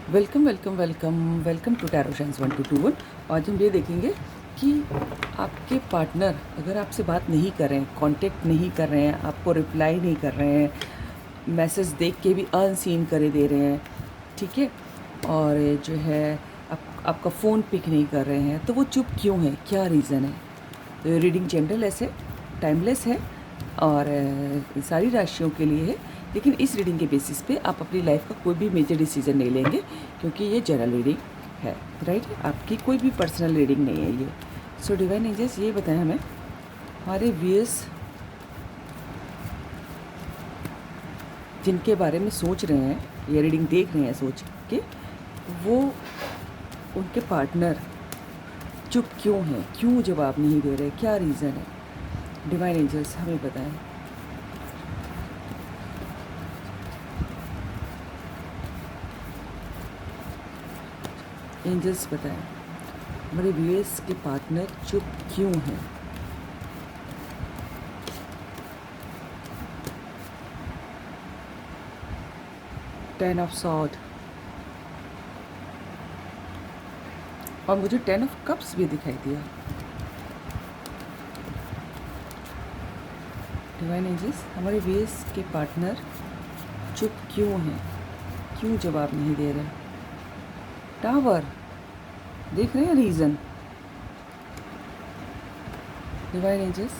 Welcome welcome welcome welcome to tarot science 1221। आज हम ये देखेंगे कि आपके पार्टनर अगर आपसे बात नहीं कर रहे हैं, कांटेक्ट नहीं कर रहे हैं, आपको रिप्लाई नहीं कर रहे हैं, मैसेज देख के भी अनसीन करे दे रहे हैं, ठीक है, और जो है आपका फ़ोन पिक नहीं कर रहे हैं, तो वो चुप क्यों है, क्या रीज़न है। तो ये रीडिंग जनरल है, टाइमलेस है और सारी राशियों के लिए है, लेकिन इस रीडिंग के बेसिस पे आप अपनी लाइफ का कोई भी मेजर डिसीजन नहीं लेंगे, क्योंकि ये जनरल रीडिंग है, राइट। आपकी कोई भी पर्सनल रीडिंग नहीं है ये। सो डिवाइन एंजल्स ये बताएं हमें, हमारे व्यूअर्स जिनके बारे में सोच रहे हैं या रीडिंग देख रहे हैं सोच के, वो उनके पार्टनर चुप क्यों हैं, क्यों जवाब नहीं दे रहे, क्या रीज़न है। डिवाइन एंजल्स हमें बताएं। एंजल्स बताएं हमारे व्यूअर्स के पार्टनर चुप क्यों हैं। टेन ऑफ सॉर्ड और मुझे टेन ऑफ कप्स भी दिखाई दिया। डिवाइन एंजल्स हमारे व्यूअर्स के पार्टनर चुप क्यों हैं, क्यों जवाब नहीं दे रहे। टावर देख रहे हैं रीज़न। डिवाइन एंजल्स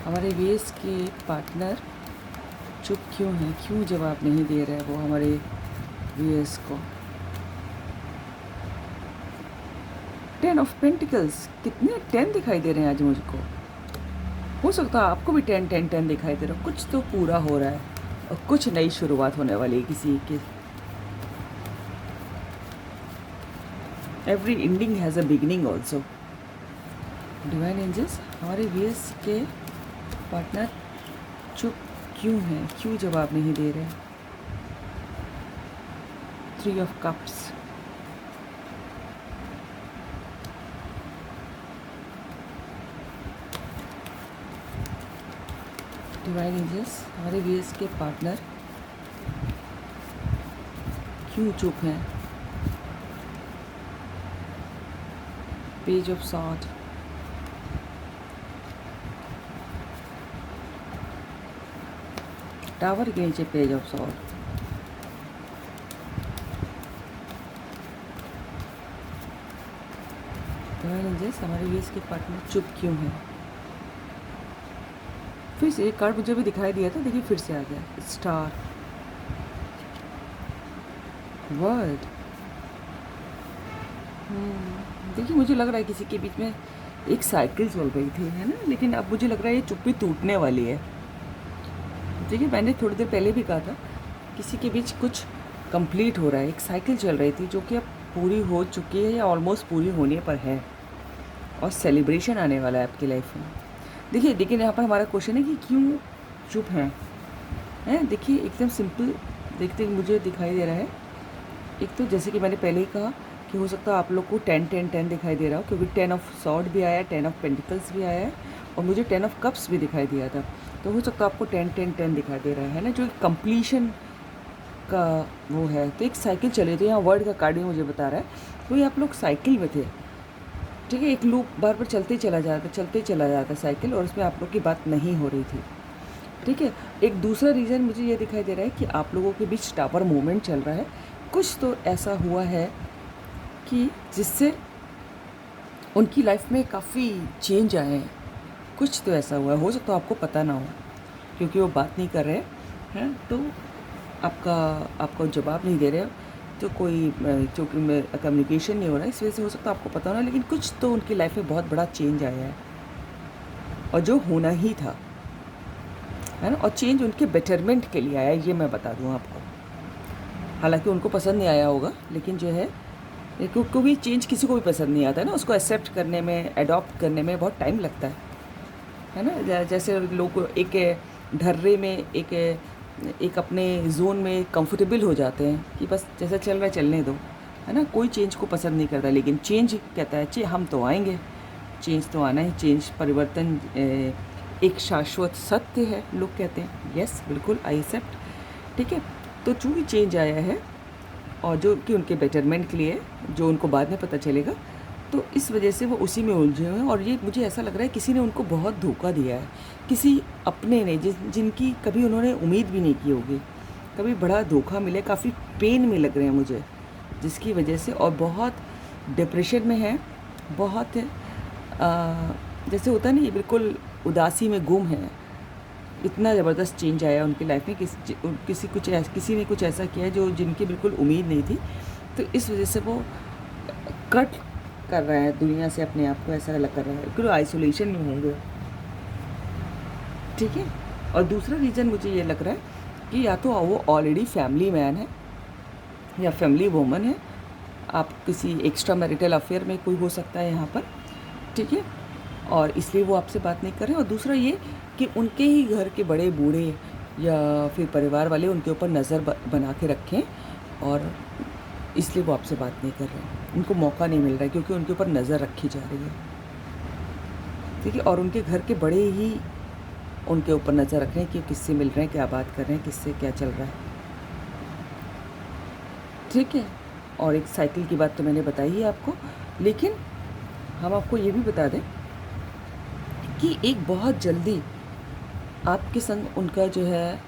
हमारे व्यूअर्स के पार्टनर चुप क्यों हैं, क्यों जवाब नहीं दे रहे वो हमारे व्यूअर्स को। टेन ऑफ पेंटिकल्स, कितने 10 दिखाई दे रहे हैं आज मुझको। हो सकता है आपको भी 10 10 10 दिखाई दे रहा है। कुछ तो पूरा हो रहा है और कुछ नई शुरुआत होने वाली है किसी की। Every ending has a beginning also. Divine angels हमारे व्यूअर्स के पार्टनर चुप क्यों हैं, क्यों जवाब नहीं दे रहे। 3 ऑफ कप्स, डिवाइन एंजल्स हमारे व्यूअर्स के पार्टनर क्यों चुप हैं। पेज ऑफ सॉर्ड, टावर के नीचे page of sword, divine angels हमारे व्यूअर्स के पार्टनर चुप क्यों हैं। फिर से एक कार्ड मुझे भी दिखाई दिया था, देखिए फिर से आ गया। Star, word. देखिए मुझे लग रहा है किसी के बीच में एक साइकिल चल रही थी, है ना, लेकिन अब मुझे लग रहा है ये चुप्पी टूटने वाली है। देखिए मैंने थोड़ी देर पहले भी कहा था किसी के बीच कुछ कंप्लीट हो रहा है, एक साइकिल चल रही थी जो कि अब पूरी हो चुकी है या ऑलमोस्ट पूरी होने पर है, और सेलिब्रेशन आने वाला है आपकी लाइफ में। देखिए लेकिन यहाँ पर हमारा क्वेश्चन है कि क्यों चुप हैं। देखिए एकदम सिंपल देखते मुझे दिखाई दे रहा है। एक तो जैसे कि मैंने पहले ही कहा कि हो सकता है आप लोग को 10 10 10 दिखाई दे रहा हो, क्योंकि 10 ऑफ सॉर्ड भी आया है, 10 ऑफ पेंटिकल्स भी आया है, और मुझे 10 ऑफ कप्स भी दिखाई दिया था। तो हो सकता है आपको 10 10 10 दिखाई दे रहा है ना, जो कंप्लीशन का वो है। तो एक साइकिल चली थी, यहाँ वर्ड का कार्ड ही मुझे बता रहा है। तो ये आप लोग साइकिल में थे, ठीक है, एक लूप बार बार चलते चला जाता साइकिल, और उसमें आप लोग की बात नहीं हो रही थी, ठीक है। एक दूसरा रीज़न मुझे ये दिखाई दे रहा है कि आप लोगों के बीच टावर मूवमेंट चल रहा है। कुछ तो ऐसा हुआ है कि जिससे उनकी लाइफ में काफ़ी चेंज आए हैं। कुछ तो ऐसा हुआ है, हो सकता है आपको पता ना हो, क्योंकि वो बात नहीं कर रहे हैं, तो आपका जवाब नहीं दे रहे, तो कोई चूँकि कम्युनिकेशन नहीं हो रहा है, इस वजह से हो सकता है आपको पता ना, लेकिन कुछ तो उनकी लाइफ में बहुत बड़ा चेंज आया है, और जो होना ही था, है ना, और चेंज उनके बेटरमेंट के लिए आया है, ये मैं बता दूँ आपको। हालांकि उनको पसंद नहीं आया होगा, लेकिन जो है क्योंकि चेंज किसी को भी पसंद नहीं आता है ना, उसको एक्सेप्ट करने में, अडॉप्ट करने में बहुत टाइम लगता है ना। जैसे लोग एक ढर्रे में एक अपने जोन में कंफर्टेबल हो जाते हैं कि बस जैसा चल रहा है चलने दो, है ना। कोई चेंज को पसंद नहीं करता, लेकिन चेंज कहता है हम तो आएंगे, चेंज तो आना ही, चेंज परिवर्तन एक शाश्वत सत्य है, लोग कहते हैं। यस बिल्कुल, आई एक्सेप्ट, ठीक है। तो चूँकि चेंज आया है, और जो कि उनके बेटरमेंट के लिए है, जो उनको बाद में पता चलेगा। तो इस वजह से वो उसी में उलझे हुए हैं और ये मुझे ऐसा लग रहा है किसी ने उनको बहुत धोखा दिया है, किसी अपने ने जिनकी कभी उन्होंने उम्मीद भी नहीं की होगी, कभी बड़ा धोखा मिले, काफ़ी पेन में लग रहे हैं मुझे, जिसकी वजह से और बहुत डिप्रेशन में है, बहुत जैसे होता नहीं, बिल्कुल उदासी में गुम है। इतना ज़बरदस्त चेंज आया उनकी लाइफ में, किसी ने कुछ ऐसा किया है जो जिनकी बिल्कुल उम्मीद नहीं थी। तो इस वजह से वो कट कर रहा है दुनिया से अपने आप को, ऐसा लग कर रहा है कि वो आइसोलेशन में होंगे, ठीक है। और दूसरा रीज़न मुझे ये लग रहा है कि या तो वो ऑलरेडी फैमिली मैन है या फैमिली वूमन है, आप किसी एक्स्ट्रा मैरिटल अफेयर में कोई हो सकता है यहाँ पर, ठीक है, और इसलिए वो आपसे बात नहीं कर रहे हैं। और दूसरा ये कि उनके ही घर के बड़े बूढ़े या फिर परिवार वाले उनके ऊपर नज़र बना के रखें और इसलिए वो आपसे बात नहीं कर रहे हैं, उनको मौका नहीं मिल रहा है क्योंकि उनके ऊपर नज़र रखी जा रही है, ठीक है। और उनके घर के बड़े ही उनके ऊपर नज़र रख रहे हैं कि किससे मिल रहे हैं, क्या बात कर रहे हैं, किससे क्या चल रहा है, ठीक है। और एक साइकिल की बात तो मैंने बताई है आपको, लेकिन हम आपको ये भी बता दें कि एक बहुत जल्दी आपके संग उनका जो है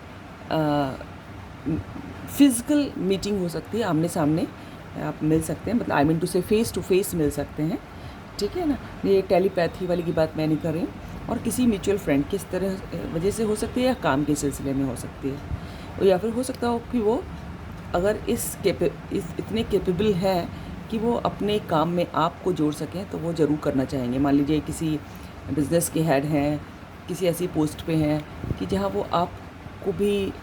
फिज़िकल मीटिंग हो सकती है, आमने सामने आप मिल सकते हैं, मतलब आई मीन टू से फेस टू फेस मिल सकते हैं, ठीक है ना। ये टेलीपैथी वाली की बात मैं नहीं कर रही हूँ। और किसी म्यूचुअल फ्रेंड किस तरह वजह से हो सकती है या काम के सिलसिले में हो सकती है, और या फिर हो सकता हो कि वो अगर इतने कैपेबल हैं कि वो अपने काम में आपको जोड़ सकें तो वो ज़रूर करना चाहेंगे। मान लीजिए किसी बिज़नेस के हेड हैं, किसी ऐसी पोस्ट पे हैं कि जहाँ वो आपको भी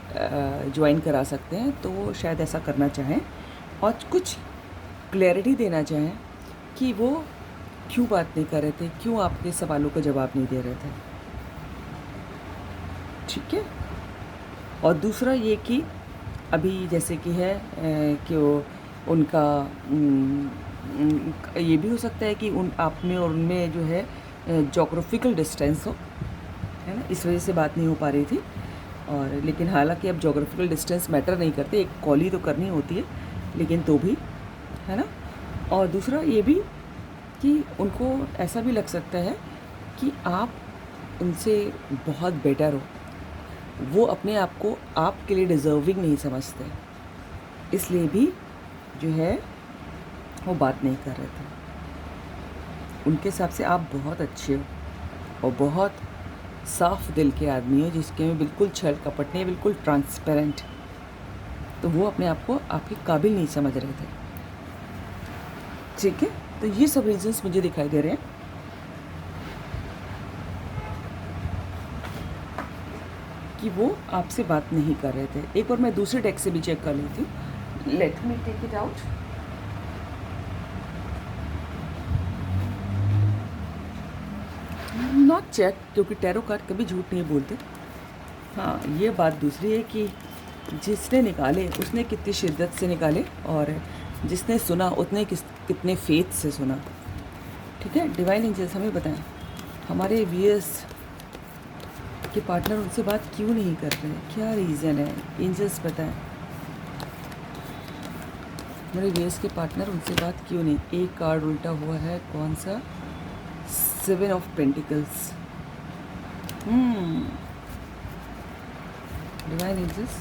ज्वाइन करा सकते हैं, तो वो शायद ऐसा करना चाहें और कुछ क्लैरिटी देना चाहें कि वो क्यों बात नहीं कर रहे थे, क्यों आपके सवालों का जवाब नहीं दे रहे थे, ठीक है। और दूसरा ये कि अभी जैसे कि है कि उनका ये भी हो सकता है कि आप में और उनमें जो है जोग्राफिकल डिस्टेंस हो, है ना, इस वजह से बात नहीं हो पा रही थी। और लेकिन हालांकि अब जोग्राफिकल डिस्टेंस मैटर नहीं करते, एक कॉल ही तो करनी होती है, लेकिन तो भी, है ना। और दूसरा ये भी कि उनको ऐसा भी लग सकता है कि आप उनसे बहुत बेटर हो, वो अपने आप को आपके लिए डिज़र्विंग नहीं समझते, इसलिए भी जो है वो बात नहीं कर रहे थे। उनके हिसाब से आप बहुत अच्छे हो और बहुत साफ दिल के आदमी हो, जिसके में बिल्कुल छल कपट नहीं, बिल्कुल ट्रांसपेरेंट, तो वो अपने आप को आपके काबिल नहीं समझ रहे थे, ठीक है। तो ये सब रीजंस मुझे दिखाई दे रहे हैं कि वो आपसे बात नहीं कर रहे थे। एक बार मैं दूसरे डेक से भी चेक कर लेती हूँ, let me take it out. Not check, क्योंकि टैरो कार्ड कभी झूठ नहीं बोलते। हाँ, ये बात दूसरी है कि जिसने निकाले उसने कितनी शिद्दत से निकाले और जिसने सुना उसने कितने फेथ से सुना, ठीक है। डिवाइन एंजल्स हमें बताएं हमारे व्यूअर्स के पार्टनर उनसे बात क्यों नहीं कर रहे हैं, क्या रीज़न है, एंजल्स बताएं हमारे व्यूअर्स के पार्टनर उनसे बात क्यों नहीं। एक कार्ड उल्टा हुआ है, कौन सा, 7 ऑफ पेंटिकल्स। डिवाइन एंजल्स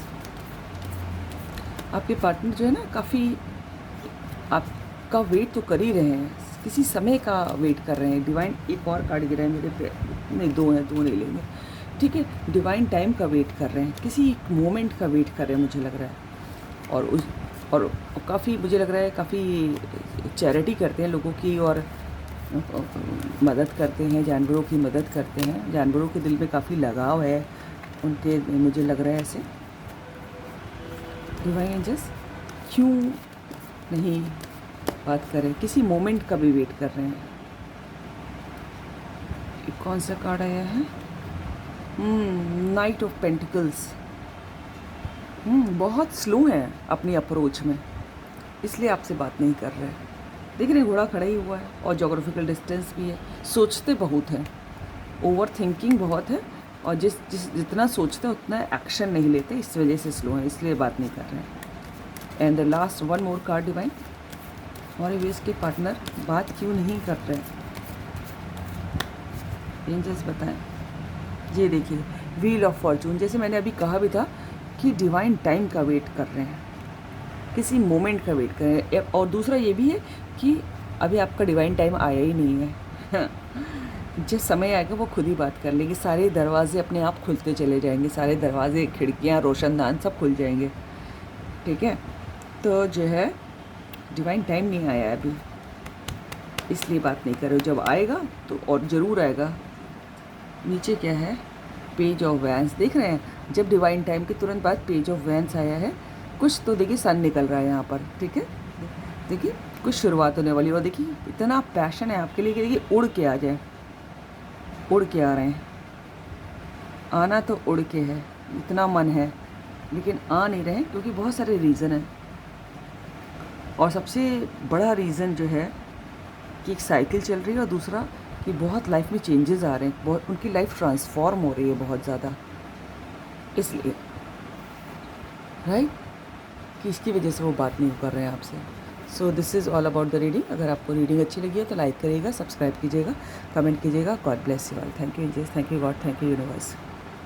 आपके पार्टनर जो है ना काफ़ी आपका वेट तो कर ही रहे हैं, किसी समय का वेट कर रहे हैं। डिवाइन एक और कार्ड गिरा है मेरे पे, नहीं दो हैं, दो नहीं लेंगे, ठीक है। डिवाइन टाइम का वेट कर रहे हैं, किसी मोमेंट का वेट कर रहे हैं मुझे लग रहा है। और काफ़ी मुझे लग रहा है काफ़ी चैरिटी करते हैं लोगों की और मदद करते हैं, जानवरों की मदद करते हैं, जानवरों के दिल में काफ़ी लगाव है उनके, मुझे लग रहा है ऐसे। डिवाइन एंजल्स क्यों नहीं बात कर रहे, किसी मोमेंट का भी वेट कर रहे हैं। कौन सा कार्ड आया है, नाइट ऑफ पेंटिकल्स। बहुत स्लो हैं अपनी अप्रोच में, इसलिए आपसे बात नहीं कर रहे। देख रहे घोड़ा खड़ा ही हुआ है और जोग्राफिकल डिस्टेंस भी है, सोचते बहुत हैं, ओवर थिंकिंग बहुत है और जितना सोचते हैं उतना एक्शन नहीं लेते, इस वजह से स्लो है, इसलिए बात नहीं कर रहे हैं। And the last one more card divine, हमारे व्यूअर्स के पार्टनर बात क्यों नहीं कर रहे हैं, एंजल्स बताएं। ये देखिए व्हील ऑफ फॉर्चून, जैसे मैंने अभी कहा भी था कि डिवाइन टाइम का वेट कर रहे हैं, किसी मोमेंट का वेट कर रहे हैं। और दूसरा ये भी है कि अभी आपका डिवाइन टाइम आया ही नहीं है जिस समय आएगा वो खुद ही बात कर लेगी, सारे दरवाजे अपने आप खुलते चले जाएंगे, सारे दरवाजे, खिड़कियाँ, रोशनदान सब खुल जाएंगे, ठीक है। तो जो है डिवाइन टाइम नहीं आया है अभी, इसलिए बात नहीं कर रहे हो, जब आएगा तो और ज़रूर आएगा। नीचे क्या है, पेज ऑफ वैंस, देख रहे हैं, जब डिवाइन टाइम के तुरंत बाद पेज ऑफ वैंस आया है, कुछ तो देखिए सन निकल रहा है यहाँ पर, ठीक है। देखिए कुछ शुरुआत होने वाली है, और देखिए इतना पैशन है आपके लिए कि देखिए उड़ के आ जाए, उड़ के आ रहे हैं, आना तो उड़ के है, इतना मन है, लेकिन आ नहीं रहे क्योंकि बहुत सारे रीज़न हैं। और सबसे बड़ा रीज़न जो है कि एक साइकिल चल रही है, और दूसरा कि बहुत लाइफ में चेंजेस आ रहे हैं, बहुत उनकी लाइफ ट्रांसफॉर्म हो रही है बहुत ज़्यादा, इसलिए राइट कि इसकी वजह से वो बात नहीं कर रहे हैं आपसे। So this is all about the reading. अगर आपको रीडिंग अच्छी लगी है तो लाइक करिएगा, सब्सक्राइब कीजिएगा, कमेंट कीजिएगा। God bless you all. Thank you angels, thank you God, thank you universe.